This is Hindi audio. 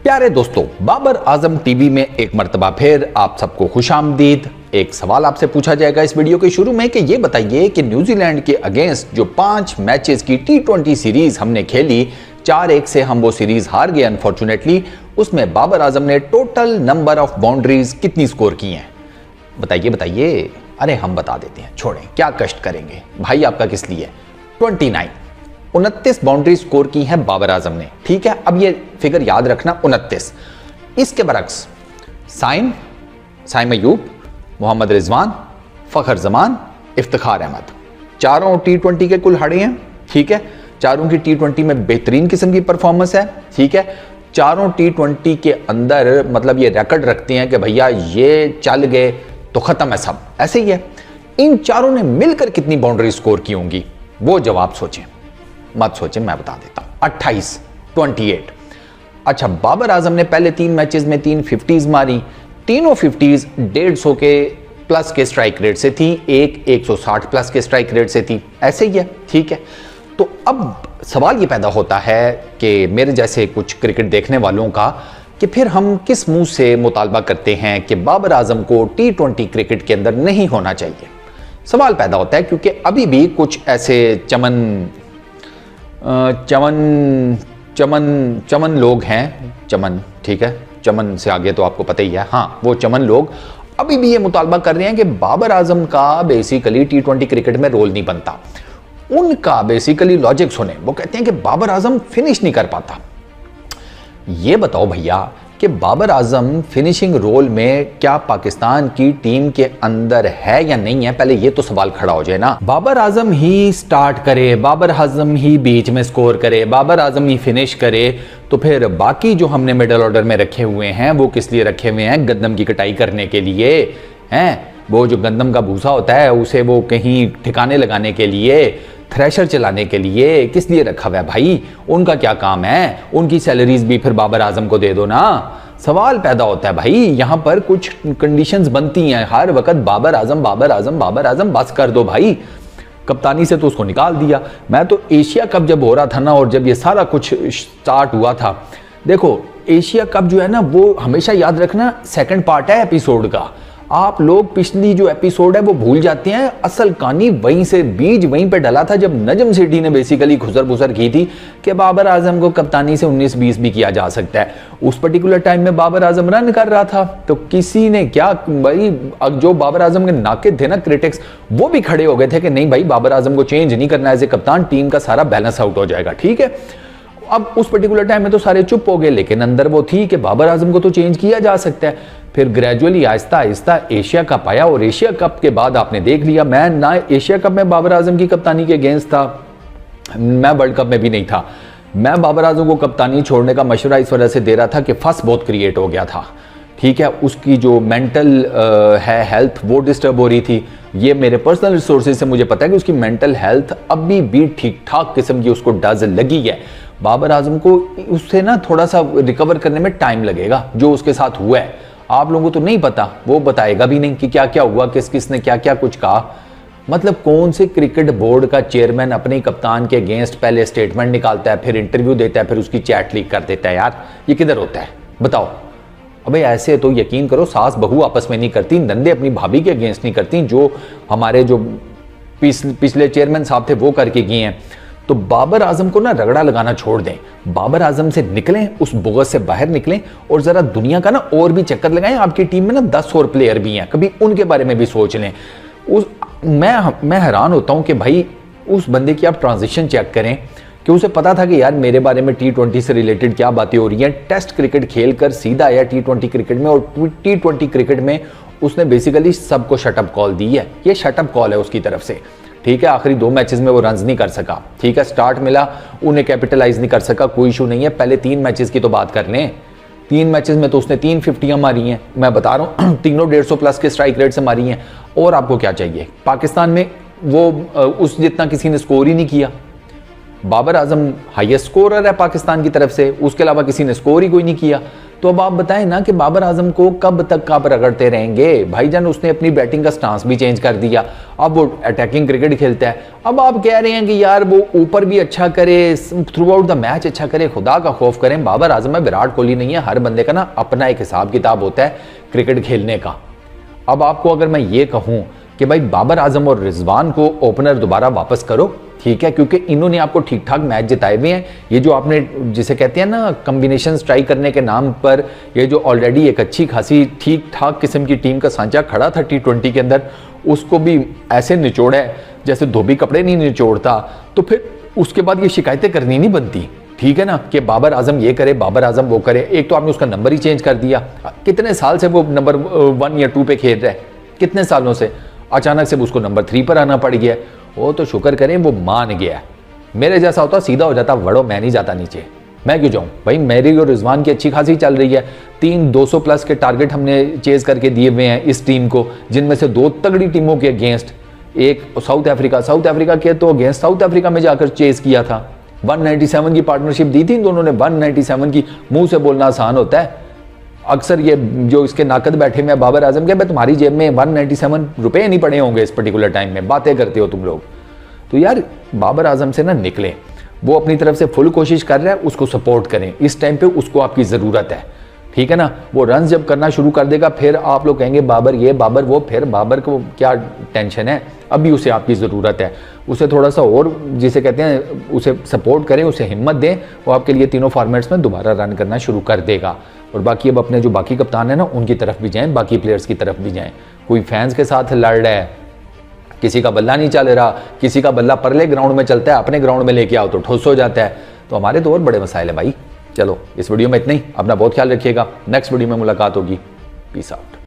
प्यारे दोस्तों, बाबर आजम टीवी में एक मर्तबा फिर आप सबको खुशामदीद। एक सवाल आपसे पूछा जाएगा इस वीडियो के शुरू में कि ये बताइए कि न्यूजीलैंड के अगेंस्ट जो 5 मैचेस की T20 सीरीज हमने खेली, 4-1 से हम वो सीरीज हार गए अनफॉर्चुनेटली। उसमें बाबर आजम ने टोटल नंबर ऑफ बाउंड्रीज कितनी स्कोर की हैं? बताइए बताइए। अरे हम बता देते हैं, छोड़ें, क्या कष्ट करेंगे भाई, आपका किस लिए। 29 बाउंड्री स्कोर की है बाबर आजम ने। ठीक है, अब ये फिगर याद रखना, 29। इसके बरक्स साइम अयूब, मोहम्मद रिजवान, फखर जमान, इफ्तिखार अहमद, चारों T20 के कुल हारे हैं। ठीक है, चारों की T20 में बेहतरीन किस्म की परफॉर्मेंस है। ठीक है, चारों T20 के अंदर मतलब ये रिकॉर्ड रखते हैं कि भैया ये चल गए तो खत्म है सब, ऐसे ही है। इन चारों ने मिलकर कितनी बाउंड्री स्कोर की होंगी, वो जवाब सोचें, मत सोचें, मैं बता देता हूं। 28। अच्छा, बाबर आजम ने पहले 3 मैचेस में 3 50s मारी, तीनों 50s 150 के प्लस के स्ट्राइक रेट से थी, एक 160 प्लस के स्ट्राइक रेट से थी, ऐसे ही है। ठीक है, तो अब सवाल ये पैदा होता है कि मेरे जैसे कुछ क्रिकेट देखने वालों का कि फिर हम किस मुंह से मुतालबा करते हैं कि बाबर आजम को T20 क्रिकेट के अंदर नहीं होना चाहिए। सवाल पैदा होता है क्योंकि अभी भी कुछ ऐसे चमन लोग हैं, चमन, ठीक है, चमन से आगे तो आपको पता ही है, हाँ, वो चमन लोग अभी भी ये मुतालबा कर रहे हैं कि बाबर आजम का बेसिकली T20 क्रिकेट में रोल नहीं बनता। उनका बेसिकली लॉजिक सुने, वो कहते हैं कि बाबर आजम फिनिश नहीं कर पाता। ये बताओ भैया कि बाबर आजम फिनिशिंग रोल में क्या पाकिस्तान की टीम के अंदर है या नहीं है, पहले ये तो सवाल खड़ा हो जाए ना। बाबर आजम ही स्टार्ट करे, बाबर आजम ही बीच में स्कोर करे, बाबर आजम ही फिनिश करे, तो फिर बाकी जो हमने मिडिल ऑर्डर में रखे हुए हैं वो किस लिए रखे हुए हैं? गंदम की कटाई करने के लिए हैं। वो जो गंदम का भूसा होता है उसे वो कहीं ठिकाने लगाने के लिए, थ्रेशर चलाने के लिए, किस लिए रखा हुआ है भाई? उनका क्या काम है? उनकी सैलरीज भी फिर बाबर आजम को दे दो ना। सवाल पैदा होता है भाई, यहां पर कुछ कंडीशंस बनती हैं हर वक्त, बाबर आजम बाबर आजम बाबर आजम, बस कर दो भाई। कप्तानी से तो उसको निकाल दिया। मैं तो एशिया कप जब हो रहा था ना, और जब ये सारा कुछ स्टार्ट हुआ था, देखो एशिया कप जो है ना, वो हमेशा याद रखना सेकंड पार्ट है एपिसोड का। आप लोग पिछली जो एपिसोड है वो भूल जाते हैं, असल कहानी वहीं से, बीज वहीं पे डला था जब नजम सेठी ने बेसिकली खुसर फुसर की थी कि बाबर आजम को कप्तानी से 19-20 भी किया जा सकता है। उस पर्टिकुलर टाइम में बाबर आजम रन कर रहा था, तो किसी ने क्या भाई, जो बाबर आजम के नाकिद थे ना क्रिटिक्स, वो भी खड़े हो गए थे कि नहीं भाई, बाबर आजम को चेंज नहीं करना एज ए कप्तान, टीम का सारा बैलेंस आउट हो जाएगा। ठीक है, अब उस पर्टिकुलर टाइम में तो सारे चुप हो गए, लेकिन अंदर वो थी कि बाबर आजम को तो चेंज किया जा सकता है। फिर gradually Aahista Aahista Asia cup आया, और एशिया कप के बाद आपने देख लिया, मैं ना एशिया कप में बाबर आजम की कप्तानी के अगेंस्ट था, मैं वर्ल्ड कप में भी नहीं था। मैं बाबर आजम को कप्तानी छोड़ने का मशवरा इस वजह से दे रहा था कि फंस बहुत क्रिएट हो गया था। ठीक है, उसकी जो मेंटल है हेल्थ वो डिस्टर्ब हो रही थी। ये मेरे पर्सनल रिसोर्सेज से मुझे पता है कि उसकी मेंटल हेल्थ अभी भी ठीक ठाक किस्म की उसको डज लगी है। बाबर आजम को उससे ना थोड़ा सा रिकवर करने में टाइम लगेगा, जो उसके साथ हुआ है। आप लोगों को तो नहीं पता, वो बताएगा भी नहीं कि क्या क्या हुआ, किस किस ने क्या क्या कुछ कहा। मतलब कौन से क्रिकेट बोर्ड का चेयरमैन अपने कप्तान के अगेंस्ट पहले स्टेटमेंट निकालता है, फिर इंटरव्यू देता है, फिर उसकी चैट लीक कर देता है? यार ये किधर होता है बताओ? अबे ऐसे तो यकीन करो सास बहू आपस में नहीं करती, नंदे अपनी भाभी के अगेंस्ट नहीं करती, जो हमारे जो पिछले चेयरमैन साहब थे वो करके गए हैं। तो बाबर आजम को ना रगड़ा लगाना छोड़ दें, बाबर आजम से निकलें, उस बुगत से बाहर निकलें, और जरा दुनिया का ना और भी चक्कर लगाएं। आपकी टीम में ना 10 और प्लेयर भी हैं, कभी उनके बारे में भी सोच लें। मैं हैरान होता हूं कि भाई उस बंदे की आप ट्रांजिशन चेक करें कि उसे पता था कि यार मेरे बारे में T20 से रिलेटेड क्या बातें हो रही हैं। टेस्ट क्रिकेट खेलकर सीधा आया T20 क्रिकेट में, और T20 क्रिकेट में उसने बेसिकली सबको शटअप कॉल दी है। ये शटअप कॉल है उसकी तरफ से। ठीक है, आखिरी 2 मैचेस में वो रन्स नहीं कर सका। ठीक है, स्टार्ट मिला, उन्हें कैपिटलाइज नहीं कर सका, कोई इशू नहीं है। पहले 3 मैचेस की तो बात कर लें। 3 मैचेस में तो उसने 3 50 मारी हैं, मैं बता रहा हूँ, तीनों 150 प्लस के स्ट्राइक रेट से मारी हैं। और आपको क्या चाहिए? पाकिस्तान में वो उस जितना किसी ने स्कोर ही नहीं किया। बाबर आजम हाईएस्ट स्कोरर है पाकिस्तान की तरफ से, उसके अलावा किसी ने स्कोर ही कोई नहीं किया। तो अब आप बताएं ना कि बाबर आजम को कब तक आप रगड़ते रहेंगे भाईजान। उसने अपनी बैटिंग का स्टांस भी चेंज कर दिया, अब वो अटैकिंग क्रिकेट खेलता है। अब आप कह रहे हैं कि यार वो ऊपर भी अच्छा करे, थ्रू आउट द मैच अच्छा करे। खुदा का खौफ करें, बाबर आजम है, विराट कोहली नहीं है। हर बंदे का ना अपना एक हिसाब किताब होता है क्रिकेट खेलने का। अब आपको अगर मैं ये कहूं कि भाई बाबर आजम और रिजवान को ओपनर दोबारा वापस करो, ठीक है, क्योंकि इन्होंने आपको ठीक ठाक मैच जिताए हुए हैं। ये जो आपने जिसे कहते हैं ना कॉम्बिनेशन स्ट्राइक करने के नाम पर, ये जो ऑलरेडी एक अच्छी खासी ठीक ठाक किस्म की टीम का सांचा खड़ा था T20 के अंदर, उसको भी ऐसे निचोड़ा है जैसे धोबी कपड़े नहीं निचोड़ता। तो फिर उसके बाद ये शिकायतें करनी नहीं बनती, ठीक है ना, कि बाबर आजम ये करे, बाबर आजम वो करे। एक तो आपने उसका नंबर ही चेंज कर दिया। कितने साल से वो नंबर 1 या 2 पे खेल रहा है, कितने सालों से, अचानक से उसको नंबर 3 पर आना पड़ गया। वो तो शुक्र करें वो मान गया। मेरे जैसा होता सीधा हो जाता, वड़ो मैं नहीं जाता नीचे, मैं क्यों जाऊं भाई। मेरी और रिजवान की अच्छी खासी चल रही है। 200 प्लस के टारगेट हमने चेज करके दिए हुए हैं इस टीम को, जिनमें से 2 तगड़ी टीमों के अगेंस्ट, एक साउथ अफ्रीका के तो अगेंस्ट साउथ अफ्रीका में जाकर चेज किया था। 197 की पार्टनरशिप दी थी इन दोनों ने, 197 की। मुंह से बोलना आसान होता है, अक्सर ये जो इसके नाकद बैठे में बाबर आजम के, मैं तुम्हारी जेब में 197 रुपए नहीं पड़े होंगे इस पर्टिकुलर टाइम में, बातें करते हो तुम लोग। तो यार बाबर आजम से ना निकले, वो अपनी तरफ से फुल कोशिश कर रहा है, उसको सपोर्ट करें। इस टाइम पे उसको आपकी ज़रूरत है, ठीक है ना। वो रन जब करना शुरू कर देगा फिर आप लोग कहेंगे बाबर ये बाबर वो, फिर बाबर को क्या टेंशन है, अभी उसे आपकी ज़रूरत है। उसे थोड़ा सा और जिसे कहते हैं उसे सपोर्ट करें, उसे हिम्मत दें, वो आपके लिए तीनों फॉर्मेट्स में दोबारा रन करना शुरू कर देगा। और बाकी अब अपने जो बाकी कप्तान है ना उनकी तरफ भी जाएं, बाकी प्लेयर्स की तरफ भी जाएं। कोई फैंस के साथ लड़ रहा है, किसी का बल्ला नहीं चल रहा, किसी का बल्ला परले ग्राउंड में चलता है, अपने ग्राउंड में लेके आओ तो ठुस हो जाता है। तो हमारे तो और बड़े मसाइल है भाई। चलो इस वीडियो में इतना ही, अपना बहुत ख्याल रखिएगा। नेक्स्ट वीडियो में मुलाकात होगी। Peace out.